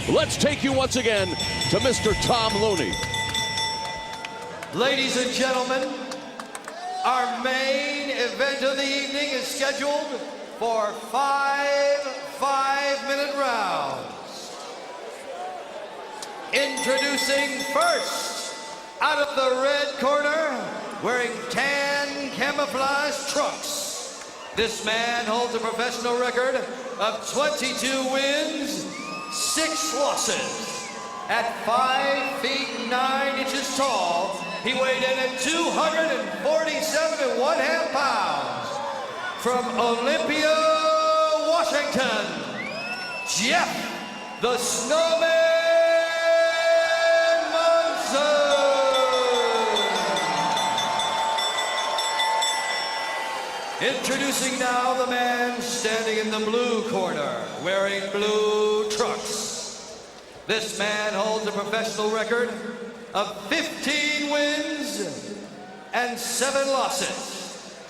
let's take you once again to Mr. Tom Looney. Ladies and gentlemen, our main event of the evening is scheduled for 5 5-minute rounds. Introducing first, out of the red corner, wearing tan camouflage trunks. This man holds a professional record of 22 wins, 6 losses. At 5 feet 9 inches tall, he weighed in at 247 1/2 pounds. From Olympia, Washington, Jeff the Snowman Monson. Introducing now the man standing in the blue corner, wearing blue trunks. This man holds a professional record of 15 wins and 7 losses.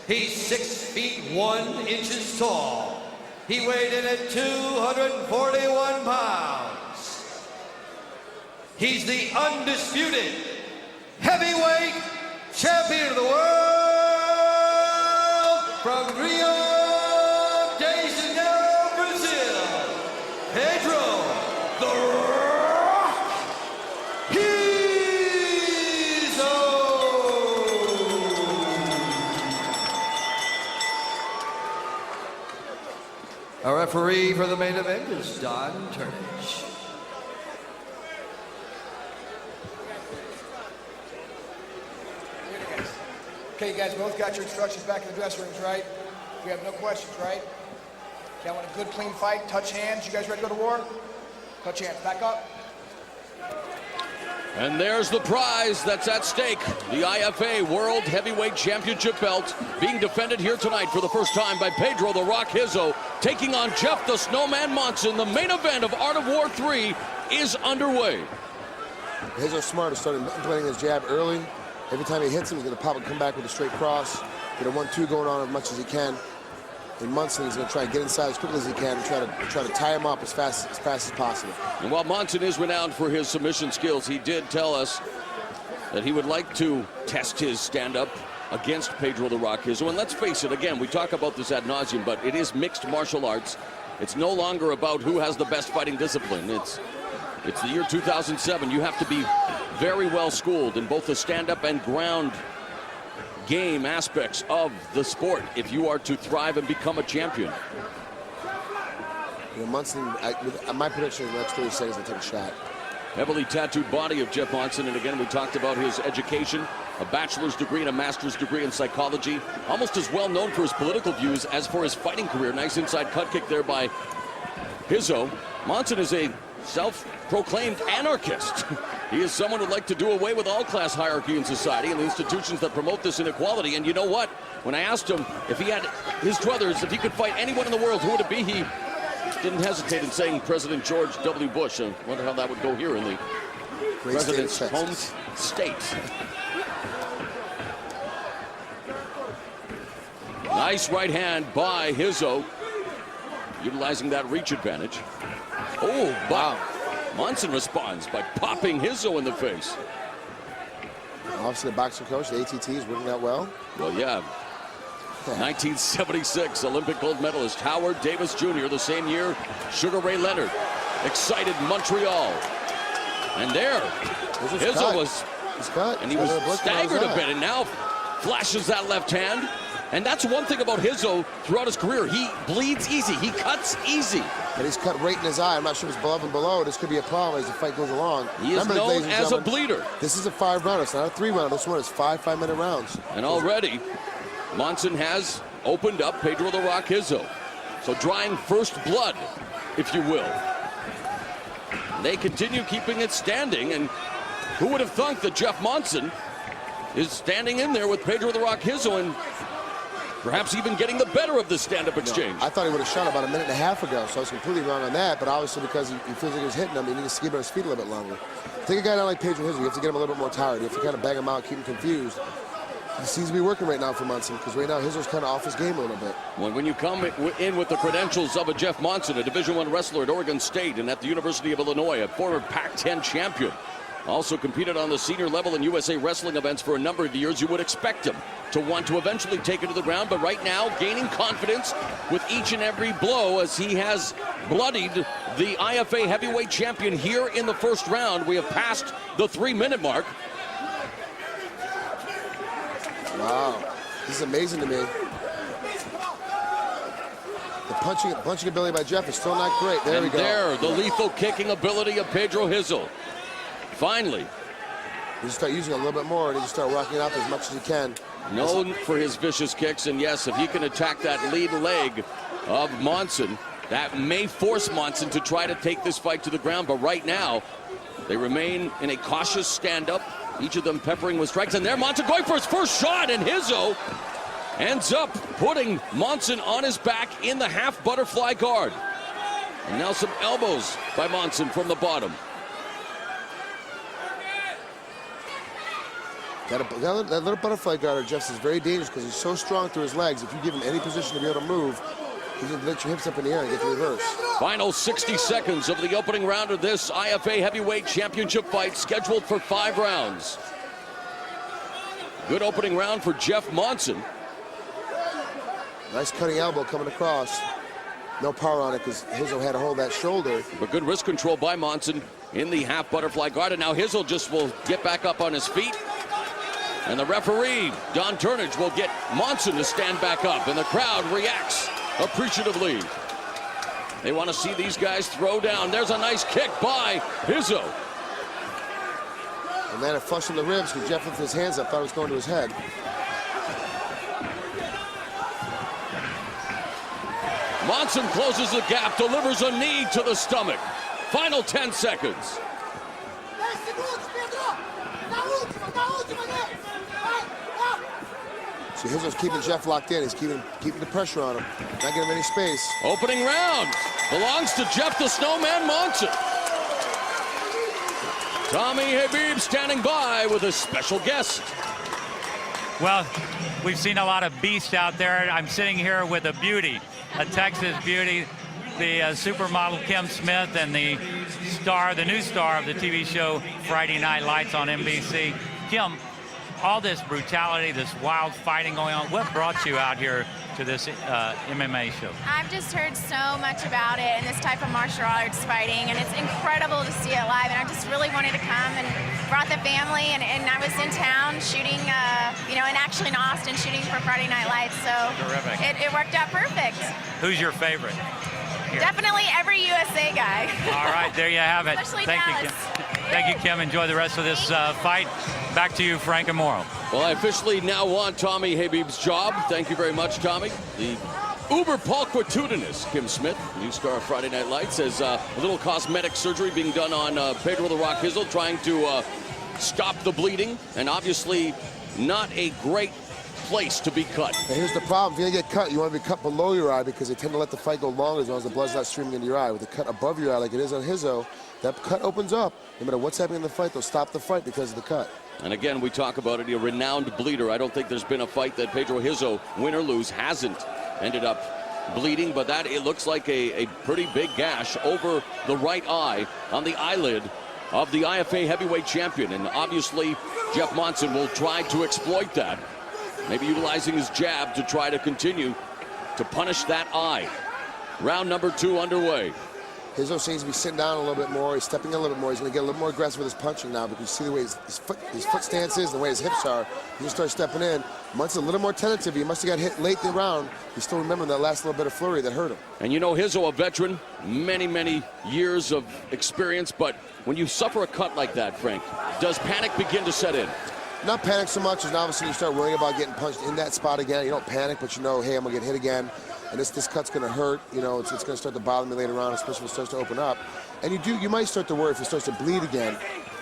He's 6 feet 1 inches tall. He weighed in at 241 pounds. He's the undisputed heavyweight champion of the world from Rio de Janeiro, Brazil, Pedro the Rock Rizzo. Our referee for the main event is Don Turnage. Okay, you guys both got your instructions back in the dressing rooms, right? We have no questions, right? Okay, I want a good, clean fight. Touch hands. You guys ready to go to war? Touch hands. Back up. And there's the prize that's at stake. The IFA World Heavyweight Championship belt being defended here tonight for the first time by Pedro the Rock Rizzo, taking on Jeff the Snowman Monson. The main event of Art of War 3 is underway. Rizzo's smart. He started implementing his jab early. Every time he hits him, he's going to pop and come back with a straight cross. Get a 1-2 going on as much as he can. And Monson is going to try to get inside as quickly as he can and try to tie him up as fast as possible. And while Monson is renowned for his submission skills, he did tell us that he would like to test his stand-up against Pedro the Rock Rizzo. And let's face it, again, we talk about this ad nauseum, but it is mixed martial arts. It's no longer about who has the best fighting discipline. It's the year 2007. You have to be very well schooled in both the stand-up and ground game aspects of the sport if you are to thrive and become a champion. You know, Monson, my prediction is the next 30 seconds he'll take a shot. Heavily tattooed body of Jeff Monson, and again, we talked about his education, a bachelor's degree and a master's degree in psychology, almost as well known for his political views as for his fighting career. Nice inside cut kick there by Rizzo. Monson is a self-proclaimed anarchist. He is someone who'd like to do away with all class hierarchy in society and the institutions that promote this inequality. And you know what? When I asked him if he had his druthers, if he could fight anyone in the world, who would it be? He didn't hesitate in saying President George W. Bush. I wonder how that would go here in the president's home state. Nice right hand by Rizzo, utilizing that reach advantage. Oh, wow. Monson responds by popping Rizzo in the face. Obviously, the boxing coach, the ATT, is working out well. Well, yeah. 1976 Olympic gold medalist Howard Davis Jr. The same year, Sugar Ray Leonard. Excited Montreal. And there, Rizzo was cut. And he was staggered a bit, and now flashes that left hand. And that's one thing about Rizzo throughout his career. He bleeds easy. He cuts easy. But he's cut right in his eye. I'm not sure if it's above and below. This could be a problem as the fight goes along. He is known as a bleeder. This is a 5-rounder. It's not a 3-rounder. This one is 5 5-minute rounds. And already, Monson has opened up Pedro the Rock Rizzo. So drawing first blood, if you will. They continue keeping it standing. And who would have thunk that Jeff Monson is standing in there with Pedro the Rock Rizzo and perhaps even getting the better of this stand-up exchange. I thought he would have shot about a minute and a half ago, so I was completely wrong on that. But obviously, because he feels like he was hitting him, he needs to keep on his feet a little bit longer. Take a guy down like Pedro Rizzo, you have to get him a little bit more tired. You have to kind of bang him out, keep him confused. He seems to be working right now for Monson, because right now Rizzo's kind of off his game a little bit. When you come in with the credentials of a Jeff Monson, a Division I wrestler at Oregon State and at the University of Illinois, a former Pac-10 champion, also competed on the senior level in USA wrestling events for a number of years, you would expect him to want to eventually take it to the ground. But right now, gaining confidence with each and every blow as he has bloodied the IFA heavyweight champion here in the first round. We have passed the 3-minute mark. Wow, this is amazing to me. The punching ability by Jeff is still not great. There we go. There, the lethal kicking ability of Pedro Rizzo. Finally. You just start using it a little bit more, and you just start rocking it out as much as you can. Known for his vicious kicks, and yes, if he can attack that lead leg of Monson, that may force Monson to try to take this fight to the ground. But right now, they remain in a cautious stand-up, each of them peppering with strikes. And there, Monson going for his first shot, and Rizzo ends up putting Monson on his back in the half butterfly guard. And now some elbows by Monson from the bottom. That little butterfly guard of Jeff's is very dangerous because he's so strong through his legs. If you give him any position to be able to move, he can lift your hips up in the air and get the reverse. Final 60 seconds of the opening round of this IFA heavyweight championship fight, scheduled for 5 rounds. Good opening round for Jeff Monson. Nice cutting elbow coming across. No power on it because Rizzo had to hold that shoulder. But good wrist control by Monson in the half butterfly guard. And now Rizzo just will get back up on his feet. And the referee, Don Turnage, will get Monson to stand back up. And the crowd reacts appreciatively. They want to see these guys throw down. There's a nice kick by Rizzo. And then it flushed in the ribs because Jeff lifted his hands up, thought it was going to his head. Monson closes the gap, delivers a knee to the stomach. Final 10 seconds. See, Rizzo's keeping Jeff locked in. He's keeping the pressure on him. Not giving him any space. Opening round belongs to Jeff the Snowman Monson. Tommy Habib standing by with a special guest. Well, we've seen a lot of beasts out there. I'm sitting here with a beauty, a Texas beauty, the supermodel Kim Smith, and the new star of the TV show Friday Night Lights on NBC. Kim, all this brutality, this wild fighting going on, what brought you out here to this MMA show? I've just heard so much about it and this type of martial arts fighting, and it's incredible to see it live, and I just really wanted to come and brought the family, and I was in town shooting, and actually in Austin shooting for Friday Night Lights, so terrific. It worked out perfect. Who's your favorite? Here. Definitely every USA guy. All right, there you have it. Especially Thank Dallas. you, Kim. Thank you, Kim. Enjoy the rest of this fight. Back to you, Frank and Morrow. Well, I officially now want Tommy Habib's job. Thank you very much, Tommy. The uber pulchritudinous Kim Smith, new star of Friday Night Lights, has a little cosmetic surgery being done on Pedro the Rock Rizzo, trying to stop the bleeding, and obviously not a great place to be cut. And here's the problem. If you're going to get cut, you want to be cut below your eye because they tend to let the fight go longer as long as the blood's not streaming into your eye. With the cut above your eye like it is on Rizzo, that cut opens up. No matter what's happening in the fight, they'll stop the fight because of the cut. And again, we talk about it, a renowned bleeder. I don't think there's been a fight that Pedro Rizzo, win or lose, hasn't ended up bleeding, but that it looks like a pretty big gash over the right eye on the eyelid of the IFA heavyweight champion. And obviously, Jeff Monson will try to exploit that, maybe utilizing his jab to try to continue to punish that eye. Round number 2 underway. Rizzo seems to be sitting down a little bit more. He's stepping in a little bit more. He's going to get a little more aggressive with his punching now because you see the way his foot stance is, the way his hips are. He just starts stepping in. Munson's a little more tentative. He must have got hit late in the round. He's still remembering that last little bit of flurry that hurt him. And you know, Rizzo, a veteran, many years of experience, but when you suffer a cut like that, Frank, does panic begin to set in? Not panic so much as now all of a sudden you start worrying about getting punched in that spot again. You don't panic, but you know, hey, I'm going to get hit again. And this cut's going to hurt. You know, it's going to start to bother me later on, especially if it starts to open up. And you might start to worry if it starts to bleed again.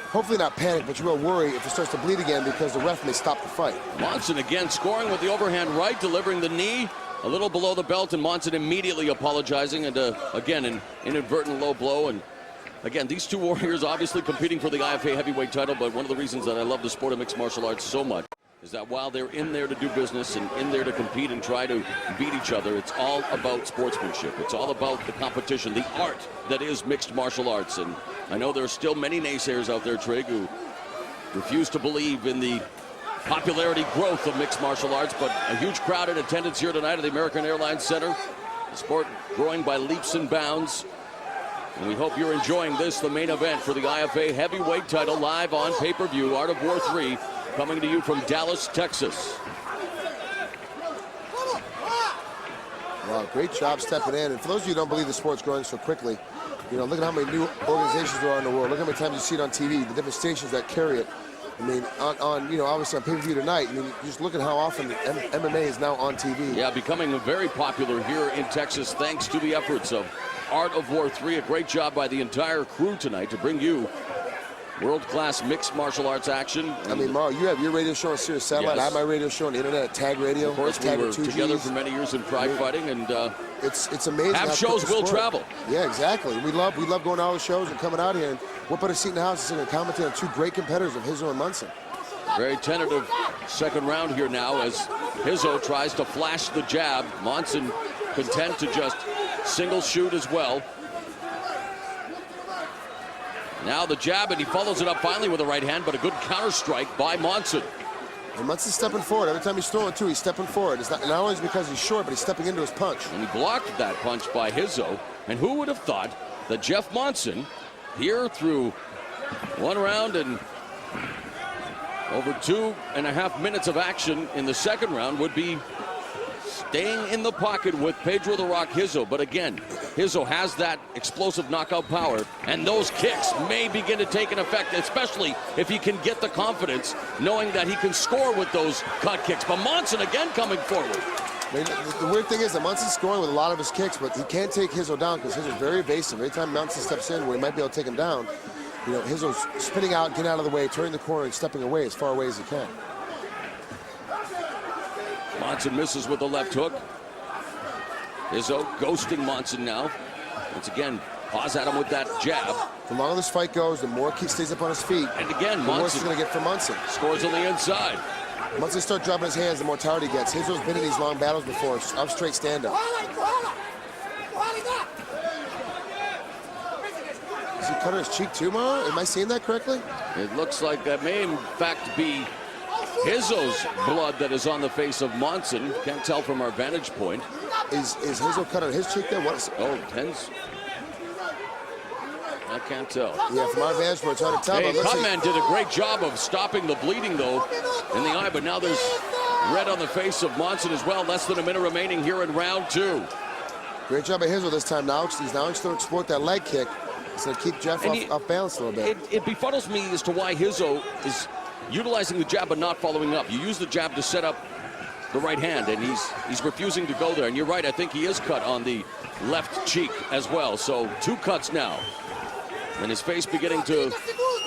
Hopefully not panic, but you will worry if it starts to bleed again because the ref may stop the fight. Monson again scoring with the overhand right, delivering the knee a little below the belt, and Monson immediately apologizing, and again, an inadvertent low blow. And again, these two warriors obviously competing for the IFA heavyweight title, but one of the reasons that I love the sport of mixed martial arts so much is that while they're in there to do business and in there to compete and try to beat each other, it's all about sportsmanship. It's all about the competition, the art that is mixed martial arts. And I know there are still many naysayers out there, Trig, who refuse to believe in the popularity growth of mixed martial arts, but a huge crowd in attendance here tonight at the American Airlines Center. The sport growing by leaps and bounds. And we hope you're enjoying this, the main event for the IFA heavyweight title, live on pay-per-view, Art of War 3. Coming to you from Dallas, Texas. Wow, great job stepping in. And for those of you who don't believe the sport's growing so quickly, you know, look at how many new organizations there are in the world. Look how many times you see it on TV, the different stations that carry it. I mean, you know, obviously on pay-per-view tonight, I mean, just look at how often MMA is now on TV. Yeah, becoming very popular here in Texas thanks to the efforts of Art of War 3. A great job by the entire crew tonight to bring you world-class mixed martial arts action. I mean, Mauro, you have your radio show on Sirius Satellite. Yes. I have my radio show on the internet at Tag Radio. Of course, we Tag were 2Gs. together for many years in Pride Fighting, and it's amazing. have shows will travel. Yeah, exactly. We love going to all the shows and coming out here, and what better seat in the house than to commentate on two great competitors of Rizzo and Monson. Very tentative second round here now as Rizzo tries to flash the jab. Monson content to just single shoot as well. Now the jab, and he follows it up finally with a right hand, but a good counter strike by Monson. And Monson's stepping forward. Every time he's throwing too, he's stepping forward. It's not only because he's short, but he's stepping into his punch. And he blocked that punch by Rizzo. And who would have thought that Jeff Monson, here through one round and over 2.5 minutes of action in the second round, would be staying in the pocket with Pedro "The Rock" Rizzo. But again, Rizzo has that explosive knockout power, and those kicks may begin to take an effect, especially if he can get the confidence knowing that he can score with those cut kicks. But Monson again coming forward. I mean, the weird thing is that Monson's scoring with a lot of his kicks, but he can't take Rizzo down because Rizzo's very evasive. Every time Monson steps in where he might be able to take him down, you know, Rizzo's spinning out, getting out of the way, turning the corner, and stepping away as far away as he can. Monson misses with the left hook. Rizzo ghosting Monson now. Once again, paws at him with that jab. The longer this fight goes, the more he stays up on his feet. And again, the worse Monson it's going to get for Monson. scores on the inside. Once they start dropping his hands, the more tired he gets. Rizzo's been in these long battles before, up straight stand-up. Does he cut his cheek too, Mauro? Am I seeing that correctly? It looks like that may in fact be Rizzo's blood that is on the face of Monson. Can't tell from our vantage point. Is Rizzo cut on his cheek there? What is it? Oh, tens. I can't tell. Yeah, from our vantage point, it's hard to tell. Hey, but Cutman did a great job of stopping the bleeding, though, in the eye. But now there's red on the face of Monson as well. Less than a minute remaining here in round 2. Great job by Rizzo this time. Now he's now to exploit that leg kick. He's going to keep Jeff off balance a little bit. It befuddles me as to why Rizzo is utilizing the jab but not following up. You use the jab to set up the right hand, and he's refusing to go there. And you're right, I think he is cut on the left cheek as well. So 2 cuts now. And his face beginning to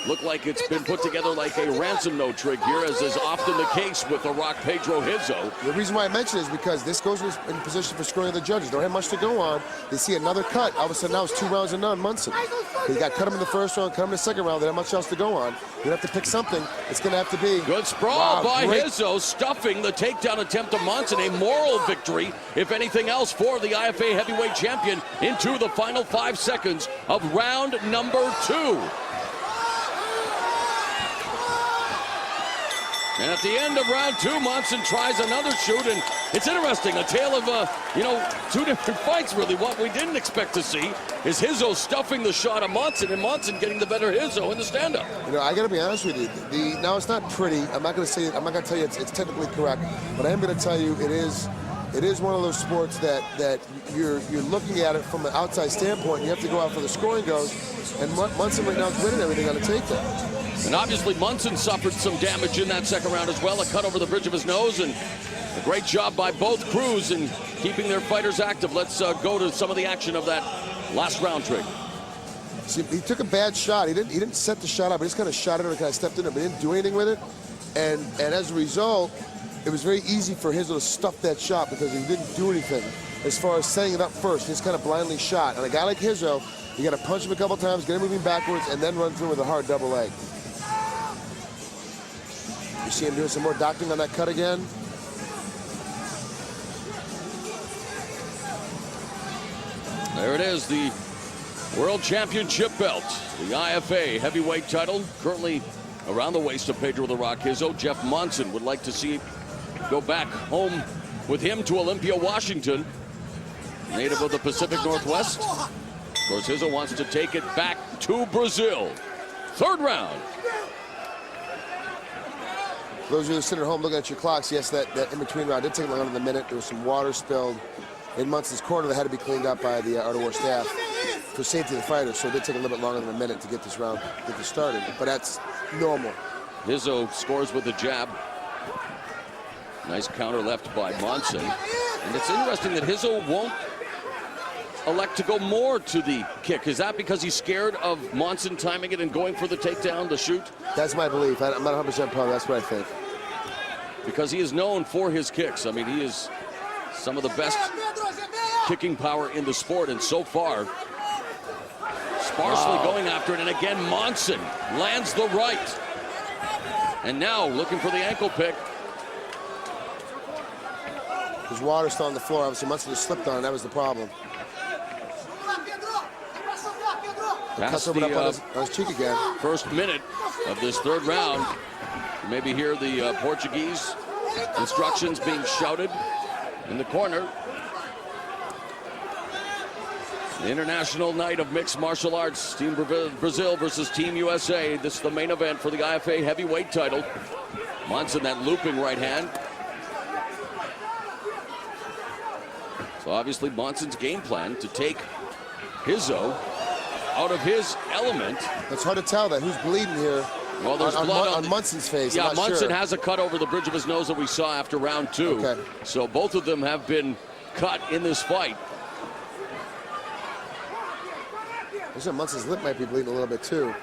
look like it's been put together like a ransom note, Trig, here, as is often the case with The Rock Pedro Rizzo. The reason why I mention it is because this goes in position for screwing the judges. They don't have much to go on. They see another cut. All of a sudden now it's 2 rounds and none. Monson. He got cut him in the first round, cut him in the second round. They don't have much else to go on. You have to pick something. It's going to have to be. Good sprawl by Rizzo, stuffing the takedown attempt of Monson. A moral victory, if anything else, for the IFA heavyweight champion into the final 5 seconds of round number 2. And at the end of round 2, Monson tries another shoot, and it's interesting, a tale of, 2 different fights, really. What we didn't expect to see is Rizzo stuffing the shot of Monson, and Monson getting the better Rizzo in the stand-up. You know, I got to be honest with you. Now, it's not pretty. I'm not going to say it. I'm not going to tell you it's technically correct, but I am going to tell you it is one of those sports that you're looking at it from an outside standpoint. You have to go out for the scoring goes, and Monson right now is winning everything on the takedown. And obviously Monson suffered some damage in that second round as well. A cut over the bridge of his nose, and a great job by both crews in keeping their fighters active. Let's go to some of the action of that last round, Trig. See, he took a bad shot. He didn't set the shot up. He just kind of shot it or kind of stepped in it, but he didn't do anything with it. And as a result, it was very easy for Rizzo to stuff that shot because he didn't do anything as far as setting it up first. He just kind of blindly shot. And a guy like Rizzo, you got to punch him a couple times, get him moving backwards, and then run through with a hard double leg. You see him doing some more doctoring on that cut again. There it is, the World Championship belt, the IFA heavyweight title, currently around the waist of Pedro "The Rock" Rizzo. Jeff Monson would like to see go back home with him to Olympia, Washington. Native of the Pacific Northwest. Of course, Rizzo wants to take it back to Brazil. Third round. For those of you who are sitting at home looking at your clocks, yes, that in-between round did take longer than a minute. There was some water spilled in Monson's corner that had to be cleaned up by the Art of War staff for safety of the fighter, so it did take a little bit longer than a minute to get this round, get this started, but that's normal. Rizzo scores with the jab. Nice counter left by Monson. And it's interesting that Rizzo won't elect to go more to the kick. Is that because he's scared of Monson timing it and going for the takedown, the shoot? That's my belief. I'm not 100% positive. That's what I think. Because he is known for his kicks. I mean, he is some of the best kicking power in the sport, and so far, sparsely going after it. And again, Monson lands the right. And now looking for the ankle pick. There's water still on the floor. Obviously, Monson just slipped on it. That was the problem. Cuts over up on his cheek again. First minute of this third round. You maybe hear the Portuguese instructions being shouted in the corner. The international night of mixed martial arts. Team Brazil versus Team USA. This is the main event for the IFA heavyweight title. Monson, that looping right hand. So obviously Monson's game plan to take Rizzo out of his element. It's hard to tell that who's bleeding here. Well, there's blood on Monson's face. Yeah, Monson sure. has a cut over the bridge of his nose that we saw after round two. Okay. So both of them have been cut in this fight. Monson's lip might be bleeding a little bit too.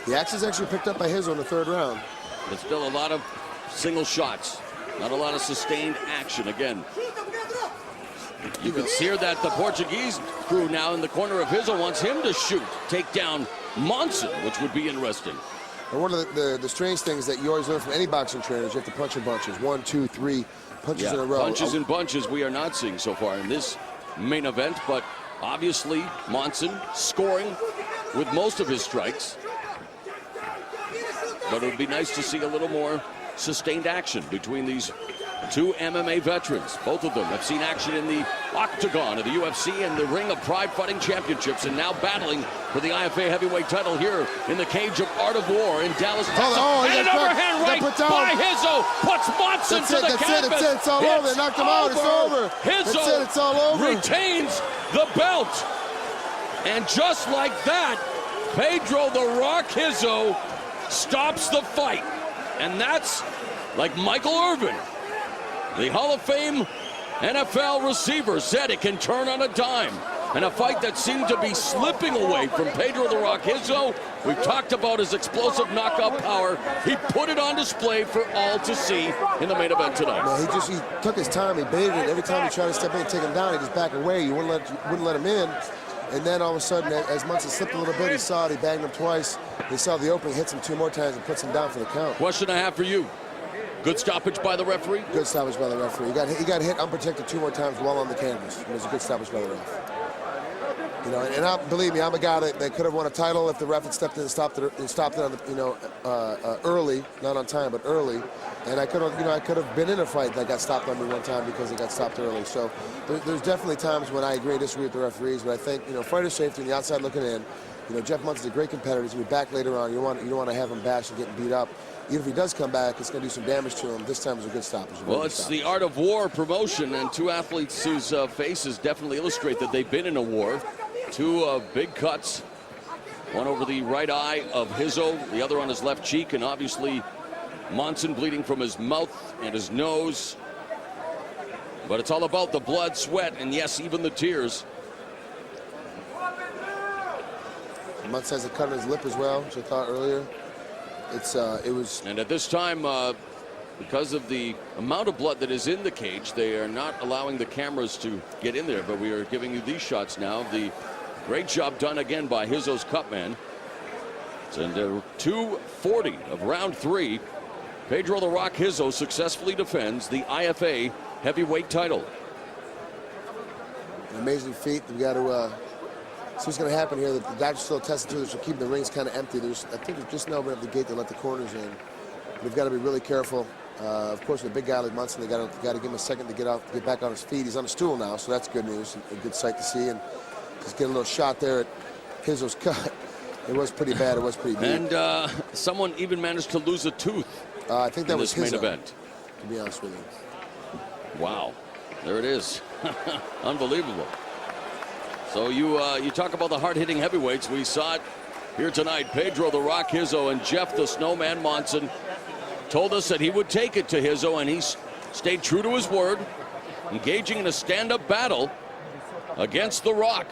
The axe is actually picked up by Rizzo in the third round. But still a lot of single shots. Not a lot of sustained action again. You can see here that the Portuguese crew now in the corner of Rizzo wants him to shoot, take down Monson, which would be interesting. And one of the strange things that you always learn from any boxing trainers, you have to punch in bunches. 1, 2, 3 punches in a row. Punches and bunches we are not seeing so far in this main event, but obviously Monson scoring with most of his strikes. But it would be nice to see a little more sustained action between these two MMA veterans. Both of them have seen action in the octagon of the UFC and the Ring of Pride Fighting Championships, and now battling for the IFA heavyweight title here in the cage of Art of War in Dallas, Texas. And an overhand right by Rizzo puts Monson to the canvas. That's it, it's all over. They knocked him out, it's over. Rizzo it's all over. Retains the belt. And just like that, Pedro "The Rock" Rizzo stops the fight. And that's like Michael Irvin, the Hall of Fame NFL receiver, said it can turn on a dime. And a fight that seemed to be slipping away from Pedro "The Rock" Rizzo. We've talked about his explosive knockout power. He put it on display for all to see in the main event tonight. No, he took his time. He baited it. Every time he tried to step in and take him down, he just back away. You wouldn't let him in. And then all of a sudden, as Monson slipped a little bit, he saw it. He banged him twice. He saw the opening, hits him 2 more times, and puts him down for the count. Question I have for you. Good stoppage by the referee? Good stoppage by the referee. He got hit unprotected 2 more times while on the canvas. It was a good stoppage by the ref. You know, and believe me, I'm a guy that could have won a title if the ref had stepped in and stopped it on the, early, not on time, but early. And I could have been in a fight that got stopped on me one time because it got stopped early. So there's definitely times when I agree and disagree with the referees, but I think, fighter safety on the outside looking in. Jeff Monson's a great competitor. He's going to be back later on. You don't want to have him bashed and getting beat up. Even if he does come back, it's going to do some damage to him. This time was a good stoppage. Well, it's the Art of War promotion, and two athletes whose faces definitely illustrate that they've been in a war. 2 big cuts, one over the right eye of Rizzo, the other on his left cheek, and obviously Monson bleeding from his mouth and his nose. But it's all about the blood, sweat, and yes, even the tears. Monson has a cut on his lip as well, which I thought earlier. And at this time, because of the amount of blood that is in the cage, they are not allowing the cameras to get in there. But we are giving you these shots now of the Great job done again by Rizzo's cutman. And 2:40 of round 3. Pedro "The Rock" Rizzo successfully defends the IFA heavyweight title. An amazing feat. We got to see what's going to happen here. The doctor's still testing to this. We're keeping the rings kind of empty. I think there's just no opening up the gate to let the corners in. We've got to be really careful. Of course, with a big guy like Monson, they got to give him a second to get back on his feet. He's on a stool now, so that's good news. A good sight to see. And just get a little shot there at Rizzo's cut. It was pretty bad. It was pretty deep. And someone even managed to lose a tooth. I think that was this main Rizzo, event. to be honest with you. Wow, there it is. Unbelievable. So you talk about the hard-hitting heavyweights. We saw it here tonight. Pedro "The Rock" Rizzo and Jeff "The Snowman" Monson told us that he would take it to Rizzo, and he stayed true to his word, engaging in a stand-up battle against "The Rock."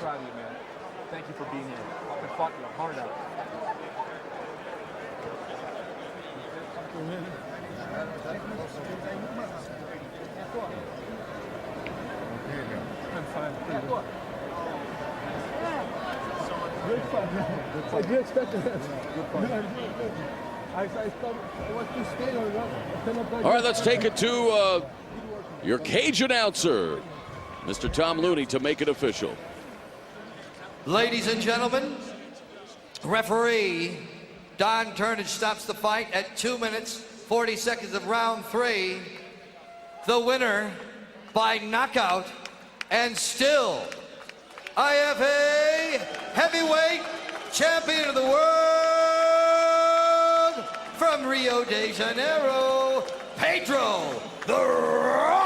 Thank you for being here. I fought your heart out. I'm fine. Good fun. I did expect that. Good fun. I thought I was too scared or not. All right, let's take it to your cage announcer, Mr. Tom Looney, to make it official. Ladies and gentlemen, referee Don Turnage stops the fight at 2 minutes, 40 seconds of round 3. The winner by knockout and still IFA heavyweight champion of the world from Rio de Janeiro, Pedro "The Rock"